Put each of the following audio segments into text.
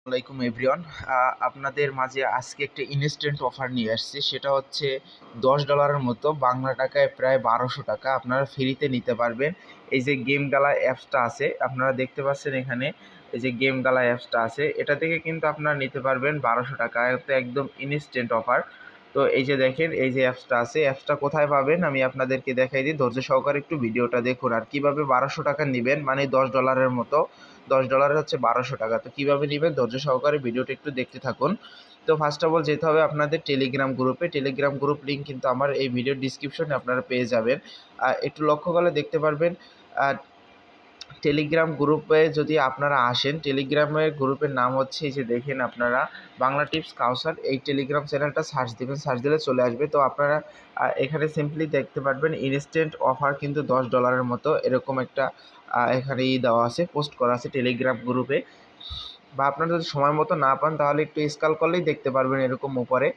আসসালামাইকুম এভরিওয়ান। আপনাদের মাঝে আজকে একটা ইনস্ট্যান্ট অফার নিয়ে আসছি। সেটা হচ্ছে $10 মতো, বাংলা টাকায় প্রায় 1200 টাকা আপনারা ফ্রিতে নিতে পারবেন। এই যে গেম গালা অ্যাপসটা আছে, আপনারা দেখতে পাচ্ছেন এখানে এই যে গেম গালা অ্যাপসটা আছে, এটা থেকে কিন্তু আপনারা নিতে পারবেন 1200 টাকা। এটা একদম ইনস্ট্যান্ট অফার। তো এই যে দেখেন, এই যে অ্যাপসটা আছে, অ্যাপসটা কোথায় পাবেন আমি আপনাদেরকে দেখাই দিই। ধৈর্য সহকারে একটু ভিডিওটা দেখুন। আর কিভাবে 1200 টাকা নেবেন, মানে $10 মতো, $10 হচ্ছে 1200 টাকা। তো কীভাবে নেবেন, ধৈর্য সহকারে ভিডিওটা একটু দেখতে থাকুন। তো ফার্স্ট অফ অল যেতে হবে আপনাদের টেলিগ্রাম গ্রুপে। টেলিগ্রাম গ্রুপ লিঙ্ক কিন্তু আমার এই ভিডিওর ডিসক্রিপশনে আপনারা পেয়ে যাবেন। একটু লক্ষ্য করলে দেখতে পারবেন টেলিগ্রাম গ্রুপে যদি আপনারা আসেন, টেলিগ্রামের গ্রুপের নাম হচ্ছে, এই যে দেখেন আপনারা, বাংলা টিপস কাউসার। এই টেলিগ্রাম চ্যানেলটা সার্চ দিবেন, সার্চ দিলে চলে আসবে। তো আপনারা এখানে সিম্পলি দেখতে পারবেন ইনস্ট্যান্ট অফার কিন্তু $10 মতো, এরকম একটা এখানে দেওয়া আছে, পোস্ট করা আছে টেলিগ্রাম গ্রুপে। বা আপনারা যদি সময় মতো না পান তাহলে একটু স্ক্রল করলেই দেখতে পারবেন এরকম উপরে।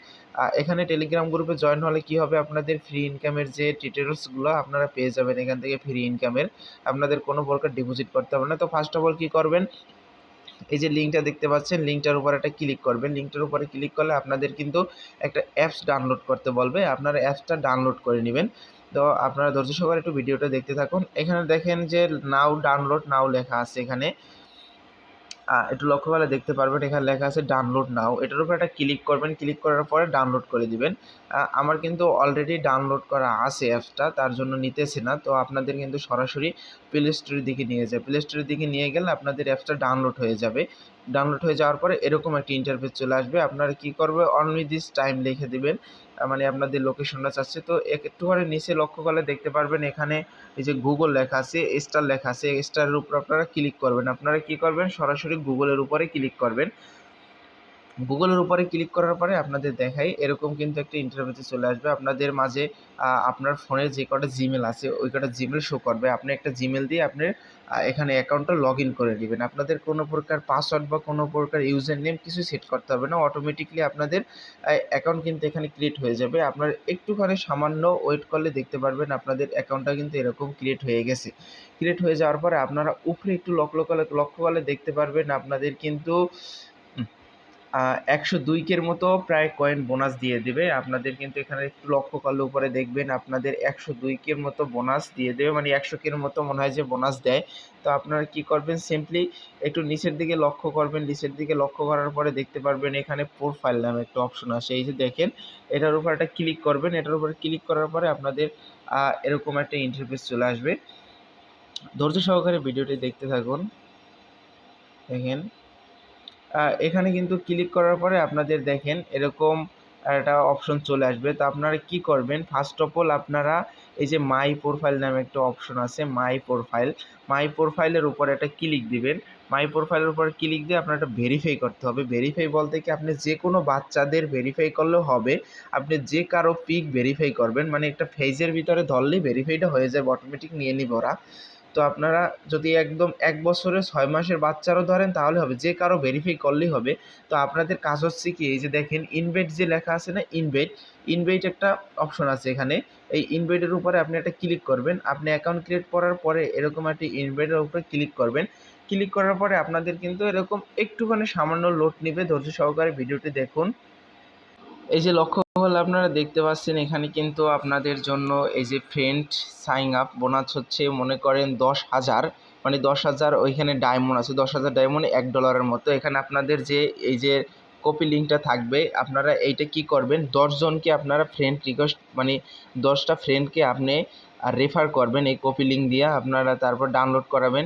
এখানে টেলিগ্রাম গ্রুপে জয়েন হলে কি হবে, আপনাদের ফ্রি ইনকামের যে ডিটেলসগুলো আপনারা পেয়ে যাবেন এখান থেকে। ফ্রি ইনকামের আপনাদের কোনো প্রকার ডিপোজিট করতে হবে না। তো ফার্স্ট অফ অল কী করবেন, এই যে লিঙ্কটা দেখতে পাচ্ছেন, লিঙ্কটার উপর একটা ক্লিক করবেন। লিঙ্কটার উপরে ক্লিক করলে আপনাদের কিন্তু একটা অ্যাপস ডাউনলোড করতে বলবে, আপনারা অ্যাপসটা ডাউনলোড করে নেবেন। তো আপনারা ধৈর্য সহকারে একটু ভিডিওটা দেখতে থাকুন। এখানে দেখেন যে নাও ডাউনলোড নাও লেখা আছে এখানে, একটু লক্ষ্য করলে দেখতে পারবেন এখানে লেখা আছে ডাউনলোড নাও। এটার উপর একটা ক্লিক করবেন, ক্লিক করার পরে ডাউনলোড করে দিবেন। আমার কিন্তু অলরেডি ডাউনলোড করা আছে অ্যাপসটা, তার জন্য নিতেছি না। তো আপনাদের কিন্তু সরাসরি প্লে স্টোরের দিকে নিয়ে যায়, প্লে স্টোরের দিকে নিয়ে গেলে আপনাদের অ্যাপসটা ডাউনলোড হয়ে যাবে। ডাউনলোড হয়ে যাওয়ার পরে এরকম একটা ইন্টারফেস চলে আসবে। আপনারা কী করবে, অনলি দিস টাইম লিখে দিবেন, মানে আপনাদের লোকেশনটা চাচ্ছে। তো একটুখানি নিচে লক্ষ্য করলে দেখতে পারবেন এখানে এই যে গুগল লেখা আছে, স্টার লেখা আছে, স্টারের উপর আপনারা ক্লিক করবেন। আপনারা কি করবেন, সরাসরি গুগলের উপরে ক্লিক করবেন। গুগলের উপরে ক্লিক করার পরে আপনাদের দেখাই এরকম কিন্তু একটা ইন্টারফেসে চলে আসবে। আপনাদের মাঝে আপনার ফোনে যে কটা জিমেল আছে ওই কটা জিমেল শো করবে। আপনি একটা জিমেল দিয়ে আপনি এখানে অ্যাকাউন্টটা লগ ইন করে নেবেন। আপনাদের কোনো প্রকার পাসওয়ার্ড বা কোনো প্রকার ইউজার নেম কিছু সেট করতে হবে না। অটোমেটিকলি আপনাদের অ্যাকাউন্ট কিন্তু এখানে ক্রিয়েট হয়ে যাবে। আপনার একটুখানি সামান্য ওয়েট করলে দেখতে পারবেন আপনাদের অ্যাকাউন্টটা কিন্তু এরকম ক্রিয়েট হয়ে গেছে। ক্রিয়েট হয়ে যাওয়ার পরে আপনারা উপরে একটু লক্ষ্য করলে দেখতে পারবেন আপনাদের কিন্তু 102 কের মতো প্রায় কয়েন বোনাস দিয়ে দেবে। আপনাদের কিন্তু এখানে একটু লক্ষ্য করলে উপরে দেখবেন আপনাদের 102 কের মতো বোনাস দিয়ে দেবে, মানে 100 কের মতো মনে হয় যে বোনাস দেয়। তো আপনারা কি করবেন, সিম্পলি একটু নিচের দিকে লক্ষ্য করবেন। নিচের দিকে লক্ষ্য করার পরে দেখতে পারবেন এখানে প্রোফাইল নামে একটা অপশন আসে, এই যে দেখেন, এটার উপর একটা ক্লিক করবেন। এটার উপরে ক্লিক করার পরে আপনাদের এরকম একটা ইন্টারফেস চলে আসবে। ধৈর্য সহকারে ভিডিওটি দেখতে থাকুন। দেখেন এখানে কিন্তু ক্লিক করার পরে আপনাদের দেখেন এরকম একটা অপশন চলে আসবে। তো আপনারা কি করবেন, ফার্স্ট অফ অল আপনারা এই যে মাই প্রোফাইল নামে একটা অপশন আছে, মাই প্রোফাইলের উপর একটা ক্লিক দিবেন। মাই প্রোফাইলের উপর ক্লিক দিয়ে আপনার একটা ভেরিফাই করতে হবে। ভেরিফাই বলতে কি, আপনি যে কোনো বাচ্চাদের ভেরিফাই করলেও হবে, আপনি যে কারো পিক ভেরিফাই করবেন, মানে একটা ফেজের ভিতরে ধরলেই ভেরিফাইটা হয়ে যাবে, অটোমেটিক নিয়ে নিবে ওরা। তো আপনারা যদি একদম 1 বছরের 6 মাসের বাচ্চারও ধরেন তাহলে হবে, যে কারো ভেরিফাই করলেই হবে। তো আপনাদের কাজ হচ্ছে কি, এই যে দেখেন ইনভাইট যে লেখা আছে না, ইনভাইট একটা অপশন আছে এখানে। এই ইনভাইটের উপরে আপনি একটা ক্লিক করবেন। আপনি অ্যাকাউন্ট ক্রিয়েট করার পরে এরকম একটা ইনভাইটের উপরে ক্লিক করবেন। ক্লিক করার পরে আপনাদের কিন্তু এরকম একটুখানি সামান্য লোড নিবে। ধৈর্য সহকারে ভিডিওটি দেখুন। এই যে লক্ষ্য হলে আপনারা দেখতে পাচ্ছেন এখানে কিন্তু আপনাদের জন্য এই যে ফ্রেন্ড সাইন আপ বোনাস হচ্ছে, মনে করেন 10,000, মানে 10,000 ওইখানে ডায়মন্ড আছে, 10,000 ডায়মন্ড $1 মতো। এখানে আপনাদের যে এই যে কপি লিঙ্কটা থাকবে, আপনারা এইটা কি করবেন, 10 জনকে আপনারা ফ্রেন্ড রিকোয়েস্ট, মানে 10টা ফ্রেন্ডকে আপনি রেফার করবেন এই কপি লিঙ্ক দিয়ে, আপনারা তারপর ডাউনলোড করাবেন।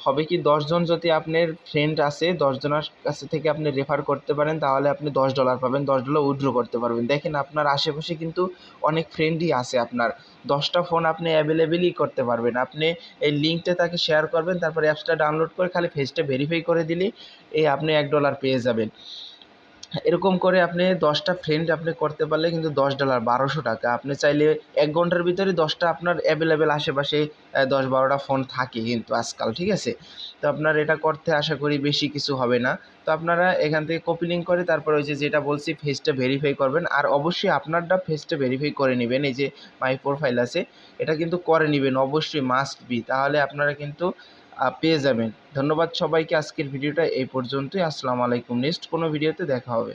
হবে কি, 10 জন যদি আপনার ফ্রেন্ড আছে, 10 জনের কাছে থেকে আপনি রেফার করতে পারেন, তাহলে আপনি $10 পাবেন, $10 উইথড্র করতে পারবেন। দেখেন আপনার আশেপাশে কিন্তু অনেক ফ্রেন্ডই আছে, আপনার 10টা ফোন আপনি অ্যাভেলেবেলই করতে পারবেন। আপনি এই লিঙ্কটা তাকে শেয়ার করবেন, তারপর অ্যাপসটা ডাউনলোড করে খালি পেজটা ভেরিফাই করে দিলেই আপনি $1 পেয়ে যাবেন। এরকম করে আপনি 10টা ফ্রেন্ড আপনি করতে পারলে কিন্তু $10, 1200 টাকা। আপনি চাইলে 1 ঘন্টার ভিতরে 10টা আপনার অ্যাভেলেবেল আশেপাশে 10-12টা ফোন থাকে কিন্তু আজকাল, ঠিক আছে? তো আপনার এটা করতে আশা করি বেশি কিছু হবে না। তো আপনারা এখান থেকে কপি লিঙ্ক করে তারপর ওই যে যেটা বলছি ফেজটা ভেরিফাই করবেন। আর অবশ্যই আপনারটা ফেজটা ভেরিফাই করে নেবেন। এই যে মাই প্রোফাইল আছে, এটা কিন্তু করে নেবেন অবশ্যই, মাস্ট বি। তাহলে আপনারা কিন্তু পেয়ে যাবেন। ধন্যবাদ সবাইকে। আজকের ভিডিওটা এই পর্যন্তই। আসসালামু আলাইকুম। নেক্সট কোনো ভিডিওতে দেখা হবে।